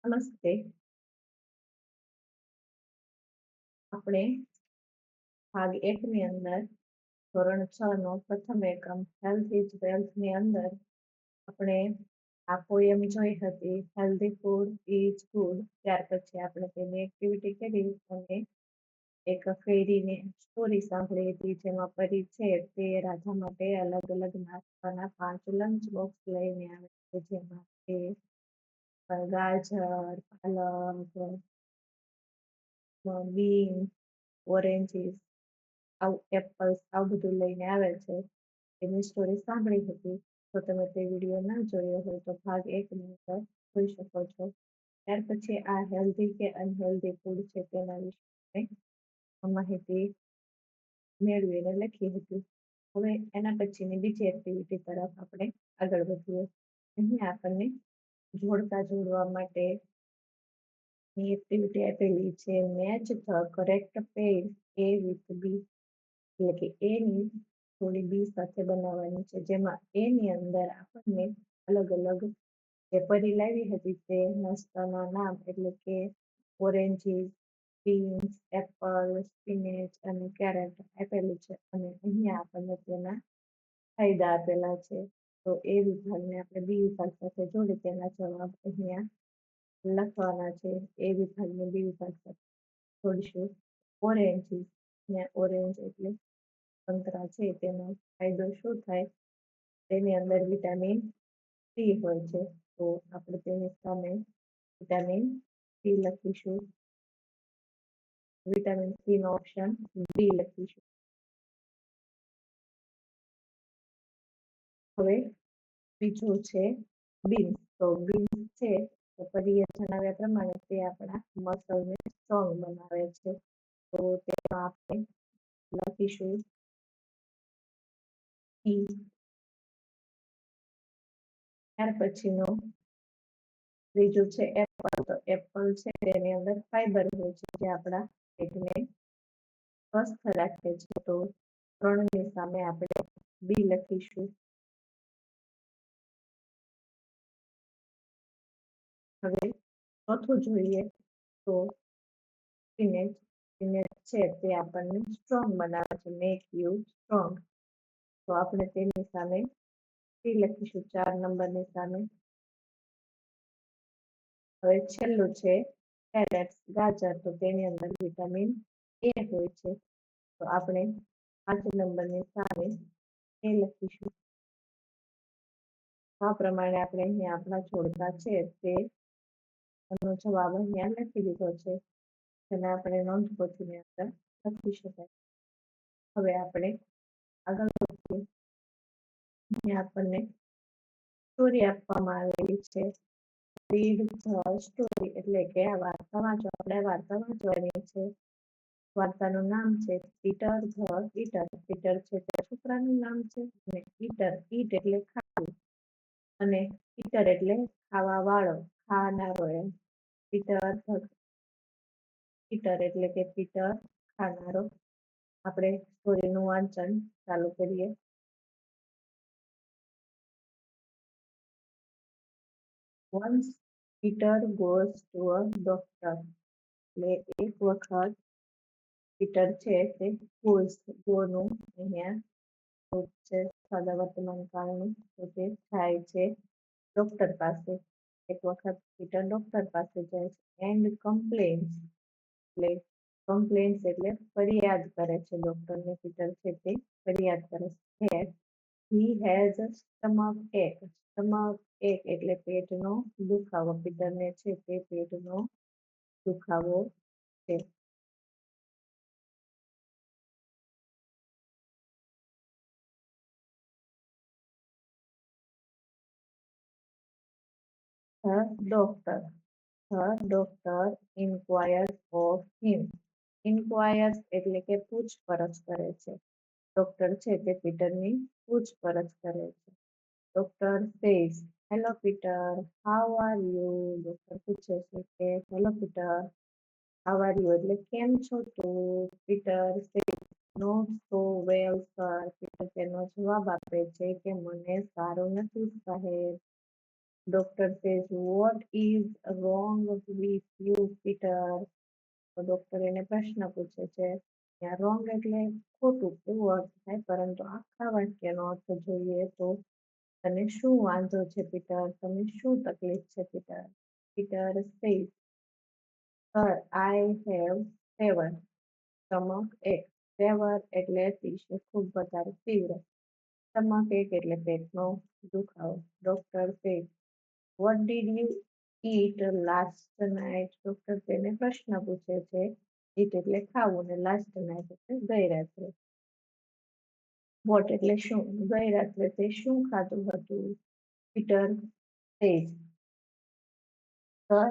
નમસ્તે. આપણે ભાગ 1 ની અંદર ધોરણ 6 નો પ્રથમ એકમ હેલ્થ ઇઝ વેલ્થ ની અંદર આપણે આ પોયમ જોઈ હતી, હેલ્ધી ફૂડ ઇઝ ગુડ. ત્યાર પછી આપણે તેની એક્ટિવિટી કરી અને એક ફેરીની સ્ટોરી સાંભળી હતી, જેમાં પરી છે તે રાજા માટે અલગ અલગ નાસ્તાના 5 લંચ બોક્સ લઈને આવે છે, જેમાં તે ગાજર, પાલક, બીન્સ, ઓરેન્જીસ, એપલ્સ આવું બધું લઈને આવે છે. એની સ્ટોરી સાંભળી હતી. તો તમે તે વિડીયો ના જોયો હોય તો ભાગ 1 ની અંદર જોઈ શકો છો. ત્યાર પછી આ હેલ્ધી કે અનહેલ્ધી ફૂડ છે તેના વિશે માહિતી મેળવીને લખી હતી. હવે એના પછીની બીજી એક્ટિવિટી તરફ આપણે આગળ વધીએ. અહીં આપણને જોડકા જોડવા માટે એક્ટિવિટી આપેલી છે, match the correct pair A with B, એટલે કે એ ની જોડી બી સાથે બનાવવાની છે, જેમાં એ ની અંદર આપણને અલગ અલગ જે પરી લાવી હતી તે નાસ્તાના નામ, એટલે કે ઓરેન્જીસ, બીન્સ, એપલ, સ્પિનેચ અને કેરેટ આપેલું છે, અને અહીંયા આપણને તેના ફાયદા આપેલા છે. તો એ વિભાગને આપણે બી વિભાગ સાથે જોડી તેના જવાબ અહીંયા લખવાના છે. એ વિભાગને બી વિભાગ સાથે જોડીશું. ઓરેન્જીસ, ઓરેન્જ એટલે સંતરા છે, તેનો ફાયદો શું થાય? તેની અંદર વિટામિન સી હોય છે, તો આપણે તેની સામે વિટામિન સી લખીશું. વિટામિન સી નો ઓપ્શન બી લખીશું. હવે બીજું છે બીન્સ. તો બીન્સ છે તો પરીએ જણાવ્યા પ્રમાણે તે આપણા મસલને સ્ટ્રોંગ બનાવે છે, તો તેમાં આપણે લખીશું ઈ. ત્યાર પછીનો ત્રીજું છે એપલ. તો એપલ છે તેની અંદર ફાઈબર હોય છે, જે આપણા પેટને સ્વસ્થ રાખે છે, તો 3 ની સામે આપણે બી લખીશું. હવે ચોથું જોઈએ તો સ્પિનેચ. સ્પિનેચ છે તે આપણને સ્ટ્રોંગ બનાવે છે, મેક યુ સ્ટ્રોંગ, તો આપણે તેની સામે સી લખીશું 4 નંબરની સામે. હવે છેલ્લું છે કેરેટ, ગાજર. તો તેની અંદર વિટામિન એ હોય છે, તો આપણે 5 નંબરની સામે એ લખીશું. આ પ્રમાણે આપણે અહીંયા આપણા જોડકા છે તે એનો જવાબ અહીંયા લખી દીધો છે, જેને આપણે નોંધ પોથીની અંદર લખી શકાય. હવે આપણે આગળ વધીએ. અહીંયા આપણને સ્ટોરી આપવામાં આવેલી છે, રીડ ધ સ્ટોરી, એટલે કે આ વાર્તા વાંચો. આપણે વાર્તા વાંચવાની છે. વાર્તાનું નામ છે પીટર ધ ઈટર. પીટર છે તે છોકરાનું નામ છે, અને ઈટર, ઈટ એટલે ખાવું, અને ઈટર એટલે ખાવા વાળો, ખાનારો એમ. પીટર ઈટર એટલે કે પીટર ખાનારો. આપણે સ્ટોરીનું વાંચન ચાલુ કરીએ. Once Peter goes to a doctor. એટલે એક વખત પીટર છે તે ગોનું અહીંયા છે સદા વર્તમાન કાળનું, તો તે જાય છે ડોક્ટર પાસે. એક વખત પીટર ડોક્ટર પાસે જાય છે. એન્ડ કમ્પ્લેન્સ, એટલે કમ્પ્લેન્સ એટલે ફરિયાદ કરે છે ડોક્ટરને. પીટર છે તે ફરિયાદ કરે છે. He has a stomach ache. Stomach ache એટલે પેટનો દુખાવો. પીટરને છે તે પેટનો દુખાવો છે. The doctor inquires of him. Inquires એટલે કે પૂછપરછ કરે છે. ડોક્ટર છે તે પીટરની પૂછપરછ કરે છે. Doctor says, hello Peter, how are you? Doctor પૂછે છે કે hello Peter, how are you એટલે કેમ છો તું? Peter says, not so well sir. Peter તેનો જવાબ આપે છે કે મને સારું નથી સાહેબ. Doctor says, what is wrong with you, Peter? તો ડોક્ટર એને પ્રશ્ન પૂછે છે. ત્યાં રોંગ એટલે ખોટું એવો અર્થ થાય, પરંતુ આખા વાક્યનો અર્થ જોઈએ તો તને શું વાંધો છે પીટર? તને શું તકલીફ છે Peter? Peter says, sir I have fever. Stomach ache. Fever એટલે અતિશય, ખૂબ વધારે તીવ્ર. સ્ટમક એક એટલે પેટનો દુખાવો. Doctor says, what did you it last night? Doctor તેને પ્રશ્ન પૂછે છે. ઈટ એટલે ખાવું ને લાસ્ટ નાઇટ એટલે ગઈ રાત્રે. વોટ એટલે શું? ગઈ રાત્રે તે શું ખાધું હતું? Peter says, sir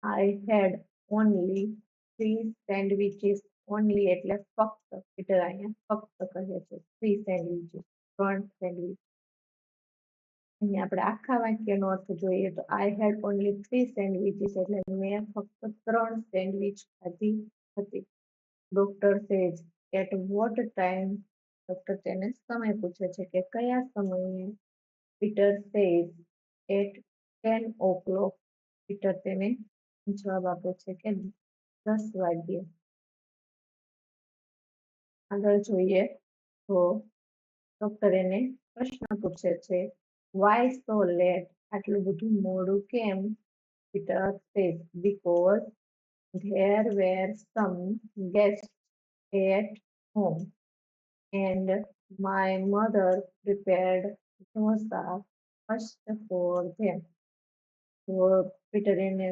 I had only 3 sandwiches. Only એટલે ફક્ત. પીટર અહીંયા ફક્ત કહે છે. 3 સેન્ડવિચીસ, 3 સેન્ડવિચ. અહીંયા આપણે આખા વાક્યનો અર્થ જોઈએ તો આઈ હેડ ઓનલી 3 સેન્ડવિચીસ એટલે મેં ફક્ત 3 સેન્ડવિચ ખાધી હતી. Doctor says, at what time? Doctor તેને સમય પૂછે છે કે કયા સમયે? Peter says, at 10 o'clock. Peter તેને જવાબ આપે છે કે 10 વાગ્યે. આગળ જોઈએ તો ડોક્ટર એને પ્રશ્ન પૂછે છે, વાય સો લેટ? આટલું બધું મોડું કેમ? Peter says, because there were some guests at home and my mother prepared dosa first for them. તો પીટર એને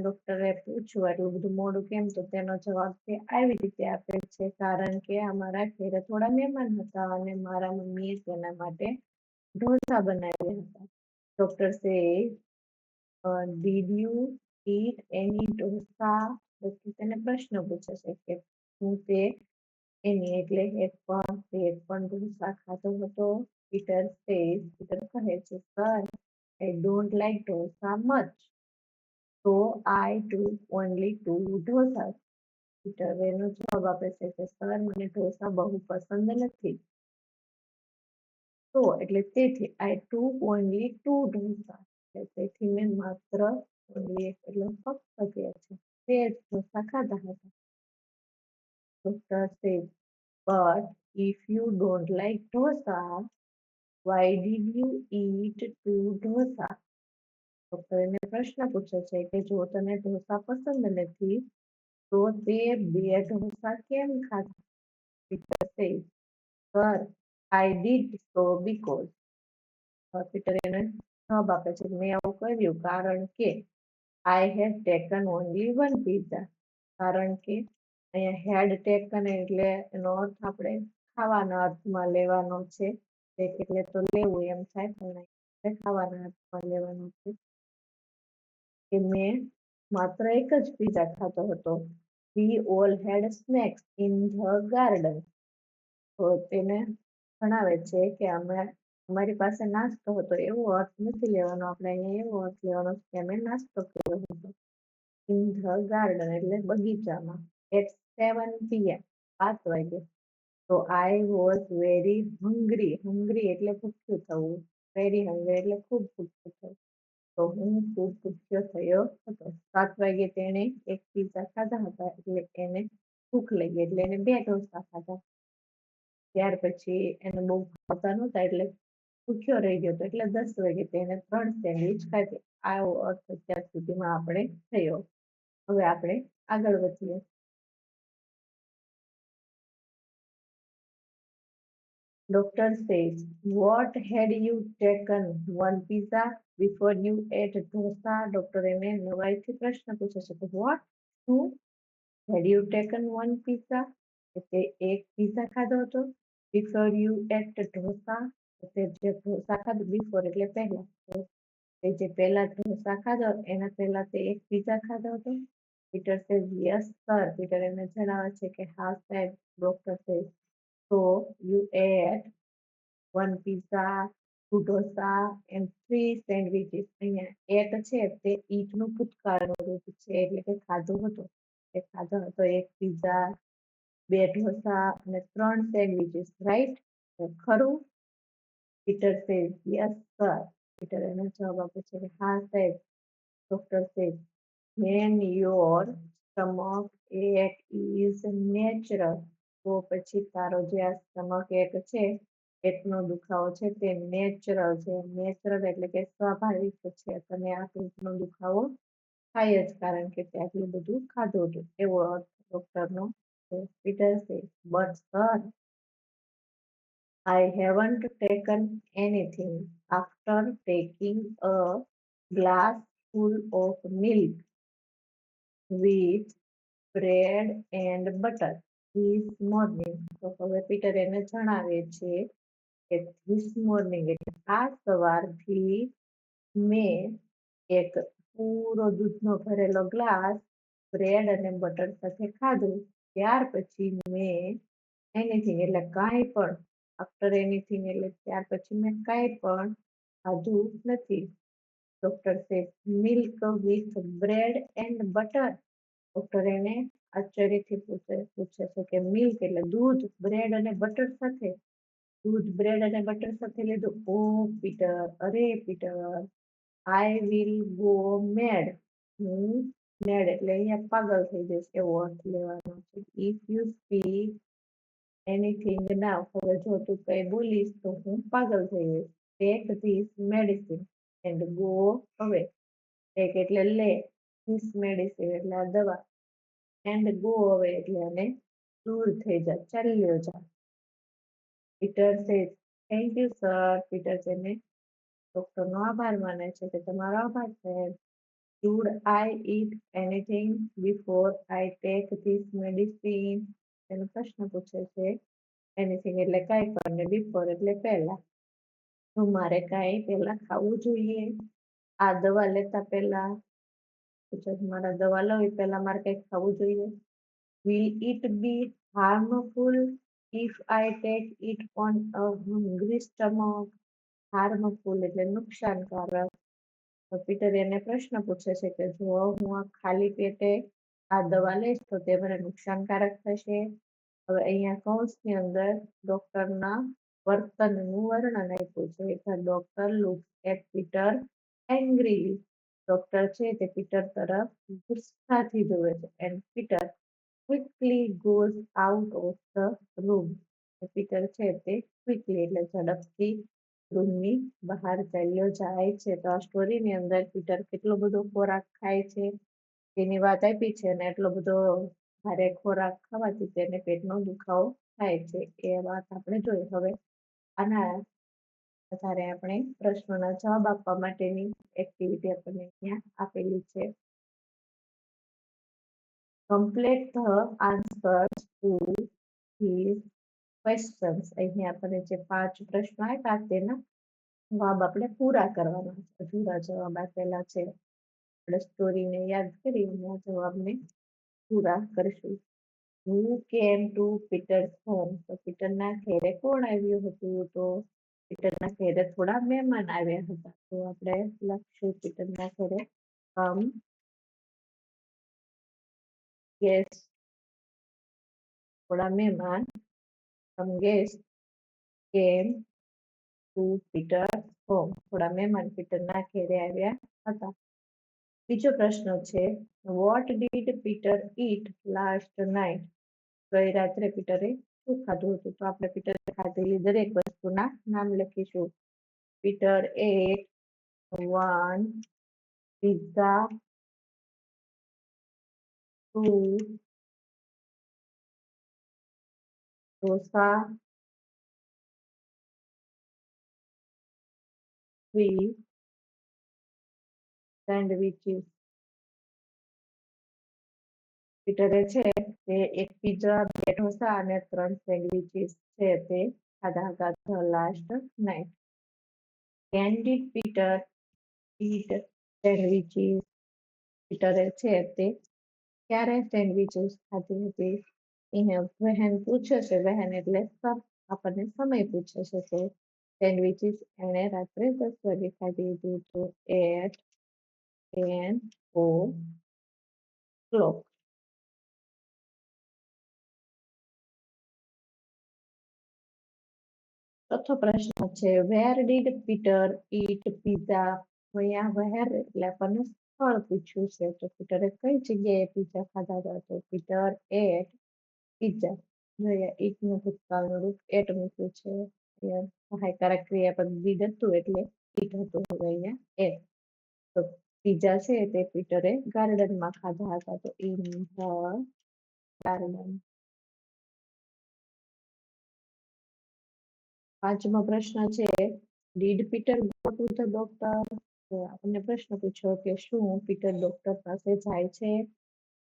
ડોક્ટરે પૂછ્યું આટલું બધું મોડું કેમ? તો તેનો જવાબ તે આવી રીતે આપે છે, કારણ કે અમારા ઘરે થોડા મહેમાન હતા અને મારા મમ્મીએ તેના માટે ઢોસા બનાવ્યા હતા. ડોક્ટર સે, did you it any dosa? Doctor તેને પ્રશ્ન પૂછે છે કે હું તે એની એટલે એક પણ ઢોસા ખાધો હતો? પીટર સેઝ, પીટર કહે છે, sir I don't like dosa much, so I took only 2 dosas. Peter એનો જવાબ આપે છે કે સર મને ઢોસા બહુ પસંદ નથી. તો એટલે તેથી I took only 2 dosas. તેથી મેં માત્ર only એટલે ફક્ત કહે છે તે જ ઢોસા ખાધા હતા. Doctor says, but if you don't like dosa, why did you eat 2 dosa? Doctor એને પ્રશ્ન પૂછે છે કે જો તને ઢોસા પસંદ નથી તો તે 2 ઢોસા કેમ ખાધા? Peter says, sir I did so because. Peter એને જવાબ આપે છે મેં આવું કર્યું કારણ કે આઈ હેડ ટેકન ઓનલી 1 પીઝા. કારણ કે અહીંયા હેડ ટેકન એટલે એનો અર્થ આપણે ખાવાના અર્થમાં લેવાનો છે. એટલે તો લેવું એમ થાય, પણ ખાવાના અર્થમાં લેવાનો છે કે મેં માત્ર એક જ પીઝા ખાધો હતો. We all had snacks in the garden. તો તેને જણાવે છે કે અમારી પાસે નાસ્તો હતો. એવો અર્થ નથી લેવાનો આપણે અહીંયા, એવો અર્થ લેવાનો છે કે અમે નાસ્તો કર્યો હતો. ઇન ધ ગાર્ડન એટલે બગીચામાં. એટ 7 PM 5 વાગે. તો I was very hungry. Hungry એટલે ભૂખ્યું થવું. વેરી હંગ્રી એટલે ખૂબ ભૂખ્યું થવું. તો હું ખૂબ ભૂખ્યો થયો હતો. 7 વાગે તેણે એક પીઝા ખાધા હતા એટલે એને ભૂખ લાગી એટલે એને 2 ઢોસા ખાધા. ત્યાર પછી એને બહુ ખાતા નહોતા એટલે ભૂખ્યો રહી ગયો હતો એટલે 10 વાગે તેને 3 સેન્ડવિચ ખાધી. આવો અર્થ અત્યાર સુધીમાં આપણે થયો. હવે આપણે આગળ વધીએ. Doctor says, what had you taken 1 pizza before you ate dosa? Doctor એને નવાઈથી પ્રશ્ન પૂછે છે કે what? શું? Had you taken 1 pizza? એટલે એક પીઝા ખાધો હતો. Before you ate dosa? એટલે જે ઢોસા ખાધું before એટલે પહેલા. તે જે પહેલા ઢોસા ખાધો એના પહેલા તે એક પીઝા ખાધો હતો. Peter says, yes sir. Peter એને જણાવે છે કે હા સાહેબ. Doctor says, so you ate 1 pizza, 2 dosa and 3 sandwiches. અહીંયા એટ છે તે ઈટનું ભૂતકાળનું રૂપ છે એટલે કે ખાધું હતું. એ ખાધો હતો એક પીઝા, 2 ઢોસા અને 3 સેન્ડવિચીસ, રાઈટ? ખરું? Peter says, yes sir. Peter એને જવાબ આપે છે કે હા સાહેબ. Doctor says when your stomach ache is natural, તો પછી તારો જે આ stomach ache છે, પેટનો દુખાવો છે તે નેચરલ છે. નેચરલ એટલે કે સ્વાભાવિક છે. તને આ પેટનો દુખાવો થાય જ કારણ કે તે આટલું બધું ખાધું હતું, એવો અર્થ ડોક્ટરનો છે. Peter says but sir, I haven't taken anything after taking a glass full of milk with bread and butter this morning. તો હવે પીટર એને જણાવે છે કે this morning એટલે આ સવારથી મેં એક પૂરો દૂધનો ભરેલો ગ્લાસ બ્રેડ અને બટર સાથે ખાધું. ત્યાર પછી મેં એનીથિંગ એટલે કાંઈ પણ, આફ્ટર એનીથિંગ એટલે ત્યાર પછી મેં કાંઈ પણ ખાધું નથી. Doctor says milk with bread and butter. Doctor એને આશ્ચર્યથી પૂછે છે કે મિલ્ક એટલે દૂધ, બ્રેડ અને બટર સાથે. દૂધ, બ્રેડ અને બટર સાથે લીધું. ઓ પીટર, અરે પીટર, આઈ વિલ ગો મેડ. હું મેડ એટલે અહીંયા પાગલ થઈ જઈશ એવો અર્થ લેવાનો છે. ઇફ યુ સ્પીક એનીથિંગ નાઉ, હવે જો તું કઈ બોલીશ તો હું પાગલ થઈ જઈશ. Take this medicine and go away. Take એટલે લે, ધીસ મેડિસિન એટલે આ દવા, એન્ડ ગો અવે એટલે અને દૂર થઈ જા, ચાલ્યો જા. Peter says thank you sir. Peter તેને ડોક્ટરનો આભાર માને છે કે તમારો આભાર સાહેબ. Should I eat anything before I take this medicine? એનો પ્રશ્ન પૂછે છે. એનીથિંગ એટલે કાંઈ પણ ને બિફોર એટલે પહેલા. તો મારે કાંઈ પહેલા ખાવું જોઈએ આ દવા લેતા પહેલા? પૂછે મારા દવા લઉં એ પહેલા મારે કંઈક ખાવું જોઈએ? Will it be harmful if I take it on a hungry stomach? Harmful એટલે નુકસાનકારક. તો પીટર એને પ્રશ્ન પૂછે છે કે જો હું આ ખાલી પેટે આ દવા લઈશ તો તે મને નુકસાનકારક થશે? હવે અહીંયા કૌંસની અંદર ડોક્ટરના વર્તનનું વર્ણન આપ્યું છે. Doctor looks at Peter angrily. Doctor છે તે પીટર તરફ ગુસ્સાથી જોવે છે. And Peter quickly goes out of the room. Peter છે તે ક્વિકલી એટલે ઝડપથી રૂમની બહાર ચાલ્યો જાય છે. તો આ સ્ટોરીની અંદર પીટર કેટલો બધો ખોરાક ખાય છે તેની વાત આપી છે, અને એટલો બધો ભારે ખોરાક ખાવાથી તેને પેટનો દુખાવો થાય છે એ વાત આપણે જોઈ. હવે આના આધારે આપણે પ્રશ્નોના જવાબ આપવા માટેની એક્ટિવિટી આપણને અહીંયા આપેલી છે. Complete the answers to these questions. અહીંયા આપણને જે 5 પ્રશ્નો આપ્યા તેના જવાબ આપણે પૂરા કરવાના છે. અધૂરા જવાબ આપેલા છે. આપણે સ્ટોરીને યાદ કરી અને આ જવાબને પૂરા કરીશું. Who came to Peter's home? તો પીટરના ઘરે કોણ આવ્યું હતું? તો પીટરના ઘરે થોડા મહેમાન આવ્યા હતા. તો આપણે લખશું પીટરના ઘરે some guests, થોડા મહેમાન, some guests came to Peter's home. થોડા મહેમાન પીટરના ઘરે આવ્યા હતા. બીજો પ્રશ્ન છે what did Peter eat last night? ગઈ રાત્રે પીટરે શું ખાધું હતું? તો આપણે પીટરે ખાધેલી દરેક વસ્તુના નામ લખીશું. Peter ate 1 pizza, 2 dosa, 3 sandwiches. પીટરે છે તે 1 પિઝા, 2 ઢોસા અને 3 સેન્ડવિચીસ છે તે ખાધા હતા the last night. When did Peter eat sandwiches? પીટરે છે તે ક્યારે સેન્ડવિચીસ ખાધી હતી? અહીંયા વહેન પૂછે છે. વહેન એટલે આપણને સમય પૂછે છે. તો સેન્ડવિચીસ એણે રાત્રે 10 વાગે ખાધી હતી. તો at 10 o'clock. ચોથો પ્રશ્ન છે where did Peter eat pizza. અહીંયા વેર એટલે આપણને સ્થળ પૂછ્યું છે તો પીટરે કઈ જગ્યાએ પીઝા ખાધા હતા તો પીટર એટ પીઝા. અહીંયા ઈટ નું ભૂતકાળનું રૂપ એટ મૂક્યું છે. અહીંયા સહાયકારક ક્રિયાપદ ડીડ હતું એટલે ઈટ હતું હવે અહીંયા એટ. તો પીઝા છે તે પીટરે ગાર્ડનમાં ખાધા હતા તો ઇન ધ ગાર્ડન. પાંચમો પ્રશ્ન છે did Peter go to the doctor. તો આપણને પ્રશ્ન પૂછ્યો કે શું પીટર ડોક્ટર પાસે જાય છે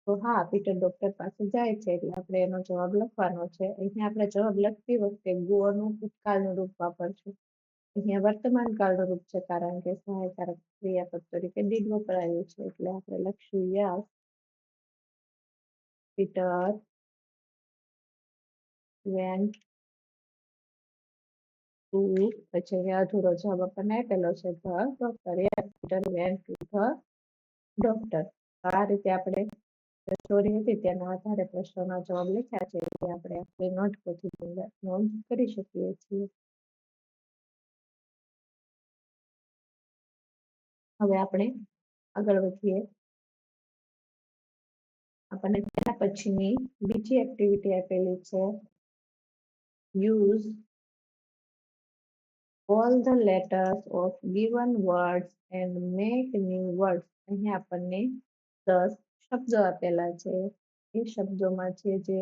તો હા પીટર ડોક્ટર પાસે જાય છે એટલે આપણે એનો જવાબ લખવાનો છે. અહીંયા આપણે જવાબ લખતી વખતે ગો નું ભૂતકાળનું રૂપ વાપરશું. અહીંયા વર્તમાન કાળનું રૂપ છે કારણ કે સહાયકારક ક્રિયાપદ તરીકે ડીડ વપરાયું છે એટલે આપણે લખશું યસ પીટર વેન્ટ ટુ પછી અહીંયા અધૂરો જવાબ આપણને આપેલો છે the doctor. Yes Peter went to the doctor. આ રીતે આપણે સ્ટોરી હતી તેના આધારે પ્રશ્નોના જવાબ લખ્યા છે જે આપણે આપણી નોટબુકની નોંધ કરી શકીએ છીએ. હવે આપણે આગળ વધીએ. આપણને ત્યાર પછીની બીજી એક્ટિવિટી આપેલી છે use all the letters of given words and make new words. અહીંયા આપણને 10 શબ્દો આપેલા છે. એ શબ્દોમાં જે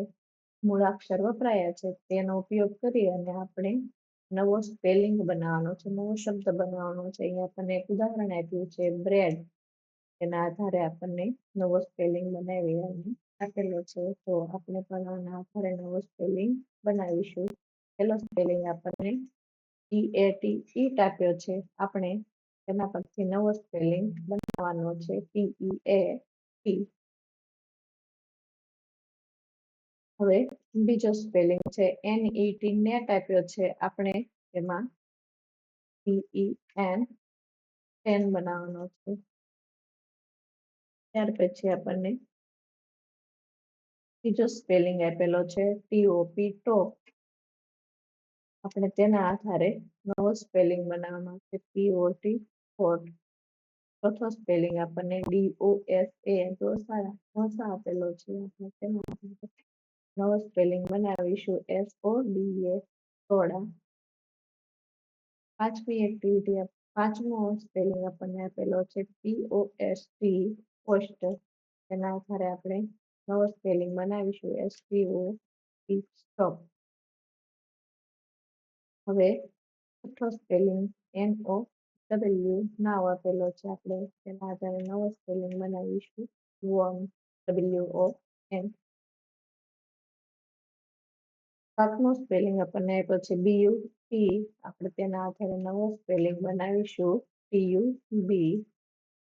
મૂળાક્ષર વપરાયા છે તેનો ઉપયોગ કરી અને આપણે નવો સ્પેલિંગ બનાવવાનો છે, નવો શબ્દ બનાવવાનો છે. અહીંયા આપણને એક ઉદાહરણ આપ્યું છે બ્રેડ. એના આધારે આપણને નવો સ્પેલિંગ બનાવી અને આપેલો છે તો આપણે પણ આના આધારે નવો સ્પેલિંગ બનાવીશું. પહેલો સ્પેલિંગ આપણને EAT ઈટ આપ્યો છે. આપણે તેના પરથી નવો સ્પેલિંગ બનાવવાનો છે TEAT. હવે બીજો સ્પેલિંગ છે NET નેટ આપ્યો છે. આપણે તેમાં TEN ટેન બનાવવાનો છે. ત્યાર પછી આપણને ત્રીજો સ્પેલિંગ આપેલો છે TOP ટોપ. આપણે તેના આધારે નવો સ્પેલિંગ બનાવવાનો છે POT પોટ. ચોથો સ્પેલિંગ આપણને DOSA ઢોસા આપેલો છે. આપણે તેના આધારે નવો સ્પેલિંગ બનાવીશું SODA સોડા. પાંચમો સ્પેલિંગ આપણને આપેલો છે POST પોસ્ટ. તેના આધારે આપણે નવો સ્પેલિંગ બનાવીશું STOP સ્ટોપ. હવે છઠ્ઠો સ્પેલિંગ NOW નાવ આપેલો છે. આપણે તેના આધારે નવો સ્પેલિંગ બનાવીશું WON WON. સાતમો સ્પેલિંગ આપણને આપ્યો છે BUT. આપણે તેના આધારે નવો સ્પેલિંગ બનાવીશું TUB.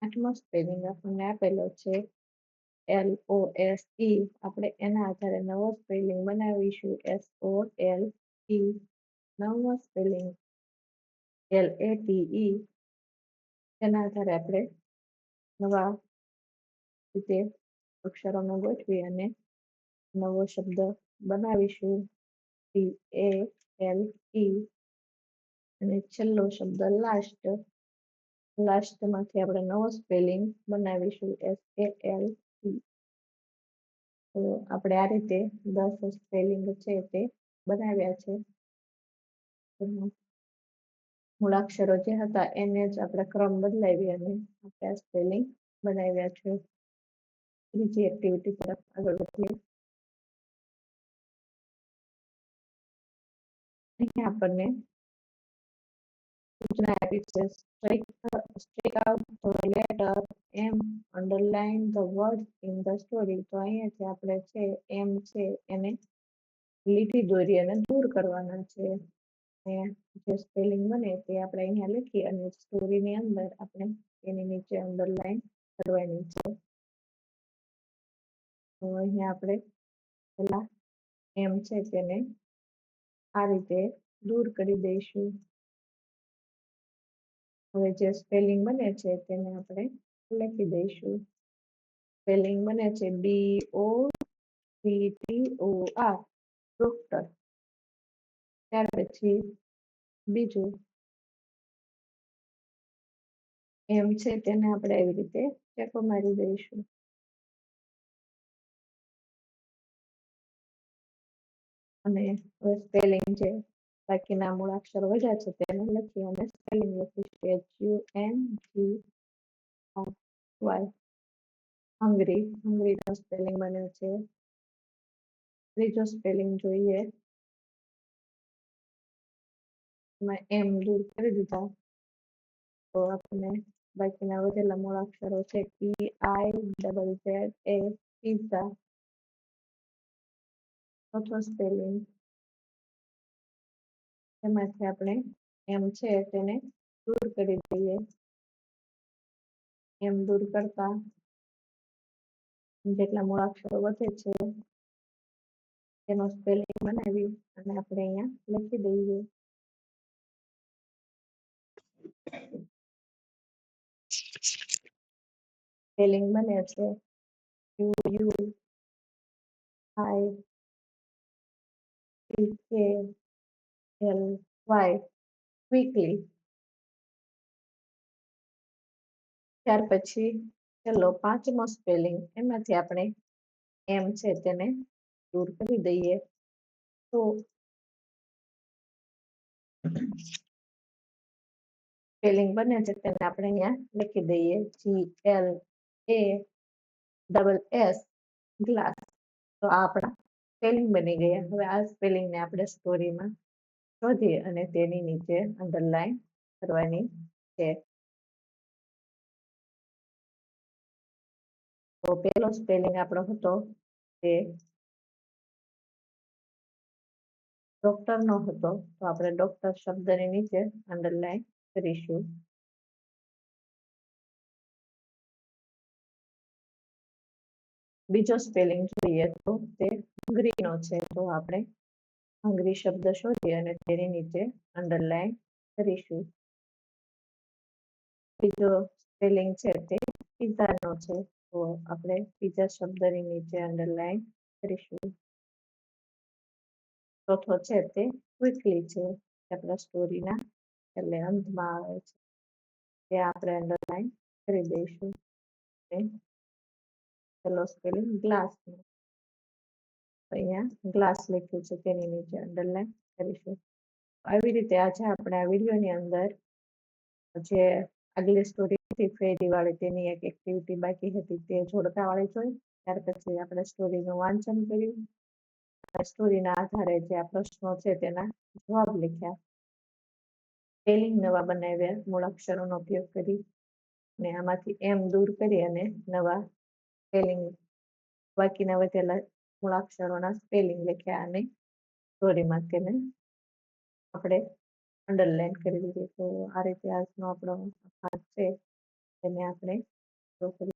આઠમો સ્પેલિંગ આપણને આપેલો છે LOSE. આપણે એના આધારે નવો સ્પેલિંગ બનાવીશું SOLE. નવમો સ્પેલિંગ LATE. તેના આધારે આપણે નવા રીતે અક્ષરોને ગોઠવી અને નવો શબ્દ બનાવીશું TALE. અને છેલ્લો શબ્દ લાસ્ટ. લાસ્ટમાંથી આપણે નવો સ્પેલિંગ બનાવીશું SALE. તો આપણે આ રીતે 10 સ્પેલિંગ છે તે બનાવ્યા છે. મૂળાક્ષરો જે હતા એને જ આપણે ક્રમ બદલાવી અને આપણે આ સ્પેલિંગ બનાવ્યા છે. બીજી એક્ટિવિટી તરફ આગળ વધીએ. અહીંયા આપણને સૂચના આપી છે strict out the letter M, underline the words in the story. તો અહીંયાથી આપણે છે M છે એને લીટી દોરી અને દૂર કરવાના છે. જે સ્પેલિંગ બને તે આપણે અહીંયા લખી અને સ્ટોરીની અંદર આપણે એની નીચે અંડરલાઇન કરવાની છે. તો અહીંયા આપણે પેલા M છે તેને આ રીતે દૂર કરી દઈશું. હવે જે સ્પેલિંગ બને છે તેને આપણે લખી દઈશું. સ્પેલિંગ બને છે DOCTOR ડોક્ટર. ત્યાર પછી બીજું એમ છે તેને આપણે આવી રીતે ટેકો મારી દઈશું. અને હવે સ્પેલિંગ છે બાકીના મૂળાક્ષરો વધ્યા છે તેને લખી અને સ્પેલિંગ લખીશું HUNGRY. હંગરી હંગરીનો સ્પેલિંગ બન્યો છે. ત્રીજો સ્પેલિંગ જોઈએ એમાં એમ દૂર કરી દીધા તો આપણે બાકીના વધેલા મૂળાક્ષરો છે PIZZA પિઝા. ચોથો સ્પેલિંગ એમાંથી આપણે એમ છે તેને દૂર કરી દઈએ. એમ દૂર કરતા જેટલા મૂળાક્ષરો વધે છે તેનો સ્પેલિંગ બનાવી અને આપણે અહીંયા લખી દઈએ. સ્પેલિંગ બને છે QUICKLY ક્વિકલી. ત્યાર પછી ચલો પાંચમો સ્પેલિંગ એમાંથી આપણે એમ છે તેને દૂર કરી દઈએ તો સ્પેલિંગ બને છે તેને આપણે અહીંયા લખી દઈએ GLASS ગ્લાસ. તો આ આપણા સ્પેલિંગ બની ગયા. હવે આ સ્પેલિંગને આપણે સ્ટોરીમાં શોધી અને તેની નીચે અંડરલાઈન કરવાની છે. તો પહેલો સ્પેલિંગ આપણો હતો તે ડોક્ટર નો હતો તો આપણે ડોક્ટર શબ્દની નીચે અંડરલાઈન કરીશું. બીજો સ્પેલિંગ જોઈએ તો તે હંગરીનો છે તો આપણે હંગરી શબ્દ શોધી અને તેની નીચે અંડરલાઈન કરીશું. બીજો સ્પેલિંગ છે તે પિઝાનો છે તો આપણે પિઝા શબ્દની નીચે અંડરલાઈન કરીશું. ચોથો છે તે ક્વિકલી છે આપણા સ્ટોરીના એટલે અંતમાં આવે છે તે આપણે અંડરલાઈન કરી દઈશું. પેલો સ્પેલિંગ ગ્લાસ. અહીંયા ગ્લાસ લખ્યું છે તેની નીચે અંડરલાઈન કરીશું. આવી રીતે આજે આપણે આ વિડીયોની અંદર જે આગલી સ્ટોરી હતી ફેરી વાળી તેની એક એક્ટિવિટી બાકી હતી તે જોડકા વાળી જોઈ. ત્યાર પછી આપણે સ્ટોરીનું વાંચન કર્યું. સ્ટોરીના આધારે જે આ પ્રશ્નો છે તેના જવાબ લખ્યા. સ્પેલિંગ નવા બનાવ્યા મૂળાક્ષરોનો ઉપયોગ કરી અને આમાંથી એમ દૂર કરી અને નવા સ્પેલિંગ બાકીના વધેલા મૂળાક્ષરોના સ્પેલિંગ લખ્યા અને સ્ટોરીમાં તેને આપણે અંડરલાઈન કરી દીધી. તો આ રીતે આજનો આપણો પાઠ છે તેને આપણે